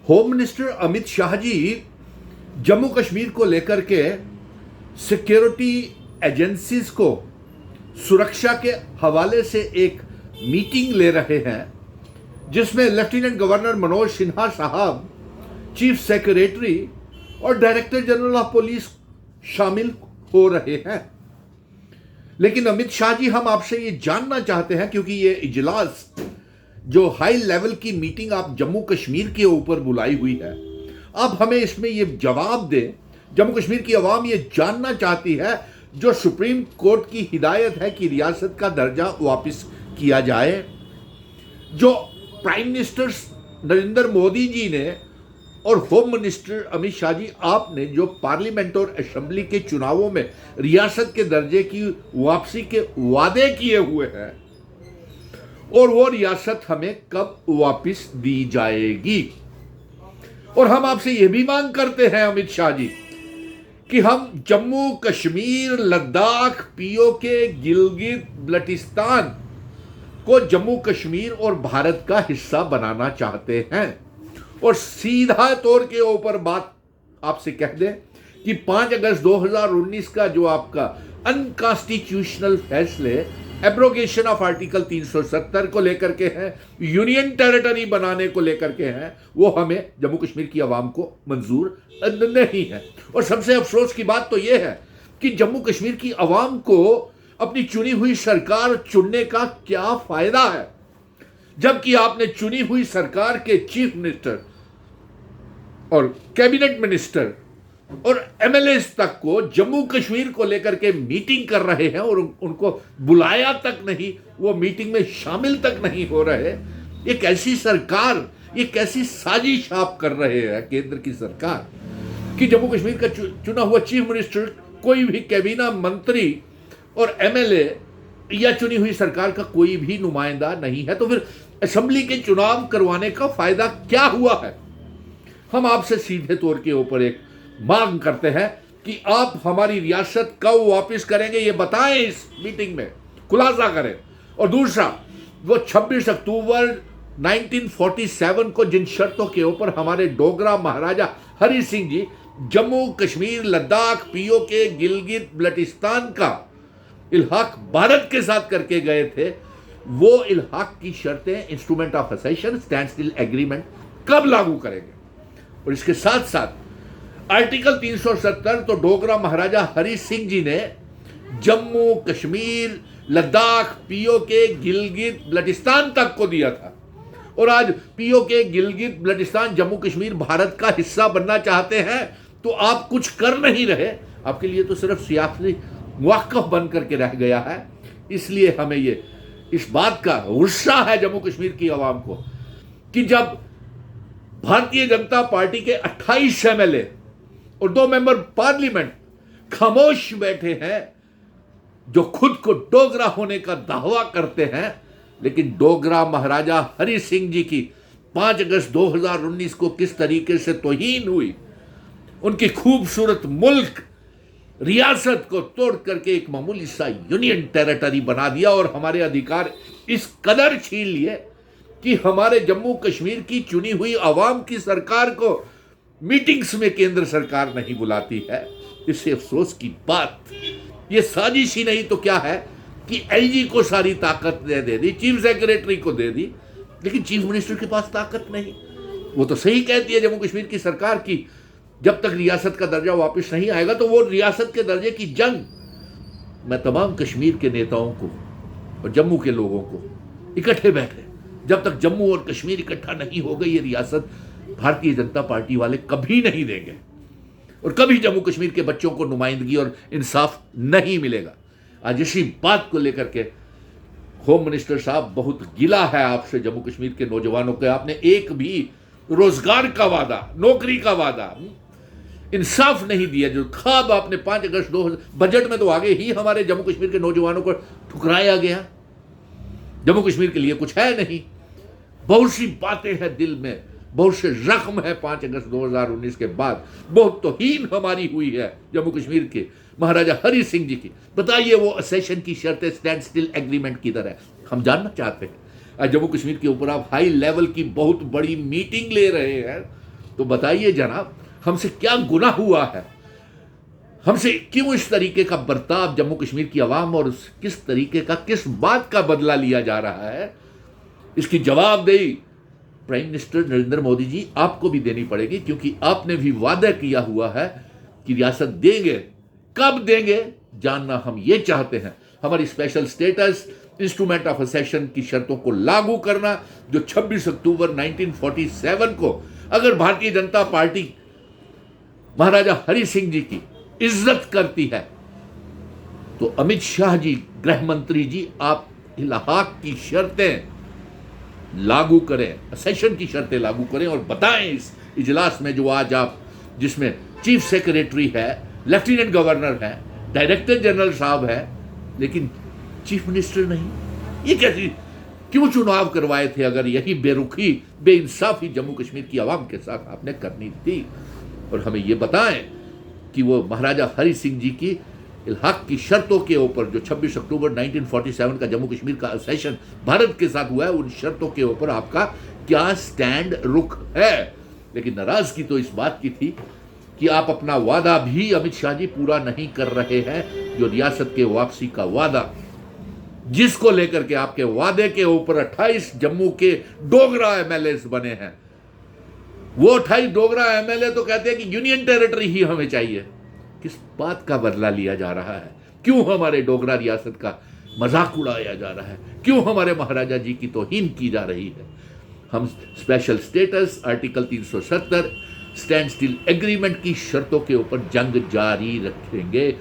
Home minister Amit Shah ji Jammu Kashmir को लेकर के सिक्योरिटी एजेंसीज को सुरक्षा के हवाले से एक मीटिंग ले रहे हैं, जिसमें लेफ्टिनेंट गवर्नर मनोज सिन्हा साहब, चीफ सेक्रेटरी और डायरेक्टर जनरल ऑफ पुलिस शामिल हो रहे हैं। लेकिन अमित शाह जी, हम आपसे ये जानना चाहते हैं, क्योंकि ये इजलास जो हाई लेवल की मीटिंग आप जम्मू कश्मीर के ऊपर बुलाई हुई है, आप हमें इसमें ये जवाब दें। जम्मू कश्मीर की आवाम ये जानना चाहती है, जो सुप्रीम कोर्ट की हिदायत है कि रियासत का दर्जा वापस किया जाए, जो प्राइम मिनिस्टर नरेंद्र मोदी जी ने और होम मिनिस्टर अमित शाह जी आपने जो पार्लियामेंट और असेंबली के चुनावों में रियासत के दर्जे की वापसी के वादे किए हुए हैं, और वो रियासत हमें कब वापस दी जाएगी। और हम आपसे यह भी मांग करते हैं अमित शाह जी कि हम जम्मू कश्मीर, लद्दाख, पीओके, गिलगित बल्टिस्तान को जम्मू कश्मीर और भारत का हिस्सा बनाना चाहते हैं। और सीधा तौर के ऊपर बात आपसे कह दें कि 5 अगस्त 2019 का जो आपका अनकॉन्स्टिट्यूशनल फैसले एब्रोगेशन ऑफ आर्टिकल 370 को लेकर के हैं, यूनियन टेरिटरी बनाने को लेकर के हैं, वो हमें जम्मू कश्मीर की आवाम को मंजूर नहीं है। और सबसे अफसोस की बात तो यह है कि जम्मू कश्मीर की आवाम को अपनी चुनी हुई सरकार चुनने का क्या फायदा है, जबकि आपने चुनी हुई सरकार के चीफ मिनिस्टर और कैबिनेट मिनिस्टर और एमएलए तक को जम्मू कश्मीर को लेकर के मीटिंग कर रहे हैं और उनको बुलाया तक नहीं, वो मीटिंग में शामिल तक नहीं हो रहे। ये कैसी सरकार, ये कैसी साजिश आप कर रहे हैं केंद्र की सरकार कि जम्मू कश्मीर का चुना हुआ चीफ मिनिस्टर, कोई भी कैबिनेट मंत्री और एमएलए या चुनी हुई सरकार का कोई भी नुमाइंदा नहीं है, तो फिर असेंबली के चुनाव करवाने का फायदा क्या हुआ है। हम आपसे सीधे तौर के ऊपर एक मांग करते हैं कि आप हमारी रियासत कब वापस करेंगे, ये बताएं, इस मीटिंग में खुलासा करें। और दूसरा, वो 26 अक्टूबर 1947 को जिन शर्तों के ऊपर हमारे डोगरा महाराजा हरि सिंह जी जम्मू कश्मीर, लद्दाख, पीओके, गिलगित बल्टिस्तान का इल्हाक भारत के साथ करके गए थे, वो इल्हाक की शर्तें, instrument of accession, standstill agreement कब लागू करेंगे। और इसके साथ साथ आर्टिकल 370 तो डोगरा महाराजा हरि सिंह जी ने जम्मू कश्मीर, लद्दाख, पीओके, गिलगित बल्टिस्तान तक को दिया था, और आज पीओके, गिलगित बल्टिस्तान, जम्मू कश्मीर भारत का हिस्सा बनना चाहते हैं, तो आप कुछ कर नहीं रहे। आपके लिए तो सिर्फ सियासी मुवाक्कफ बन करके रह गया है। इसलिए हमें ये इस बात का गुस्सा है जम्मू कश्मीर की आवाम को कि जब भारतीय जनता पार्टी के 28 एमएलए और 2 मेंबर पार्लियामेंट खामोश बैठे हैं, जो खुद को डोगरा होने का दावा करते हैं, लेकिन डोगरा महाराजा हरि सिंह जी की 5 अगस्त 2019 को किस तरीके से तौहीन हुई, उनकी खूबसूरत मुल्क रियासत को तोड़ करके एक मामूली सा यूनियन टेरिटरी बना दिया, और हमारे अधिकार इस कदर छीन लिए कि हमारे जम्मू कश्मीर की चुनी हुई आवाम की सरकार को मीटिंग्स में केंद्र सरकार नहीं बुलाती है। इससे अफसोस की बात, ये साजिश ही नहीं तो क्या है कि एलजी को सारी ताकत दे दी, चीफ सेक्रेटरी को दे दी, लेकिन चीफ मिनिस्टर के पास ताकत नहीं। वो तो सही कहती है जम्मू कश्मीर की सरकार की जब तक रियासत का दर्जा वापस नहीं आएगा तो वो रियासत के दर्जे की जंग। मैं तमाम कश्मीर के नेताओं को और जम्मू के लोगों को इकट्ठे बैठे, जब तक जम्मू और कश्मीर इकट्ठा नहीं हो गई, ये रियासत भारतीय जनता पार्टी वाले कभी नहीं देंगे, और कभी जम्मू कश्मीर के बच्चों को नुमाइंदगी और इंसाफ नहीं मिलेगा। आज इसी बात को लेकर के होम मिनिस्टर साहब बहुत गिला है आपसे, जम्मू कश्मीर के नौजवानों के आपने एक भी रोजगार का वादा, नौकरी का वादा, इंसाफ नहीं दिया। जो ख्वाब आपने 5 अगस्त 2000 बजट में तो आगे ही हमारे जम्मू कश्मीर के नौजवानों को ठुकराया गया। जम्मू कश्मीर के लिए कुछ है नहीं, बहुत सी बातें हैं दिल में, बहुत से जख्म है 5 अगस्त 2019 के बाद, बहुत तौहीन हमारी हुई है जम्मू कश्मीर के महाराजा हरि सिंह जी की। बताइए वो असेशन की शर्तें, स्टैंड स्टिल एग्रीमेंट किधर है, हम जानना चाहते हैं। आज जम्मू कश्मीर के ऊपर आप हाई लेवल की बहुत बड़ी मीटिंग ले रहे हैं, तो बताइए जनाब, हमसे क्या गुनाह हुआ है? हमसे क्यों इस तरीके का बर्ताव जम्मू कश्मीर की आवाम और किस तरीके का, किस बात का बदला लिया जा रहा है? इसकी जवाबदेही प्राइम मिनिस्टर नरेंद्र मोदी जी आपको भी देनी पड़ेगी, क्योंकि आपने भी वादा किया हुआ है कि रियासत देंगे। कब देंगे जानना हम ये चाहते हैं। हमारी स्पेशल स्टेटस इंस्ट्रूमेंट ऑफ असेशन की शर्तों को लागू करना, जो 26 अक्टूबर 1947 को अगर भारतीय जनता पार्टी महाराजा हरि सिंह जी की इज्जत करती है, तो अमित शाह जी, गृह मंत्री जी, आप इलाहाक की शर्तें लागू करें, असेशन की शर्तें लागू करें और बताएं इस इजलास में, जो आज आप, जिसमें चीफ सेक्रेटरी है, लेफ्टिनेंट गवर्नर है, डायरेक्टर जनरल साहब है, लेकिन चीफ मिनिस्टर नहीं। ये कैसी, क्यों चुनाव करवाए थे अगर यही बेरुखी, बेइंसाफी जम्मू कश्मीर की आवाम के साथ आपने करनी थी? और हमें ये बताएं कि वो महाराजा हरि सिंह जी की इल्हाक की शर्तों के ऊपर, जो 26 अक्टूबर 1947 का जम्मू कश्मीर का असेशन भारत के साथ हुआ है, उन शर्तों के ऊपर आपका क्या स्टैंड, रुख है? लेकिन नाराजगी तो इस बात की थी कि आप अपना वादा भी अमित शाह जी पूरा नहीं कर रहे हैं, जो रियासत के वापसी का वादा, जिसको लेकर के आपके वादे के ऊपर 28 जम्मू के डोगरा एमएलए बने हैं। वो 28 डोगरा एमएलए तो कहते हैं कि यूनियन टेरिटरी ही हमें चाहिए। किस बात का बदला लिया जा रहा है? क्यों हमारे डोगरा रियासत का मजाक उड़ाया जा रहा है? क्यों हमारे महाराजा जी की तौहीन की जा रही है? हम special status, article 370, stand still agreement की शर्तों के ऊपर जंग जारी रखेंगे।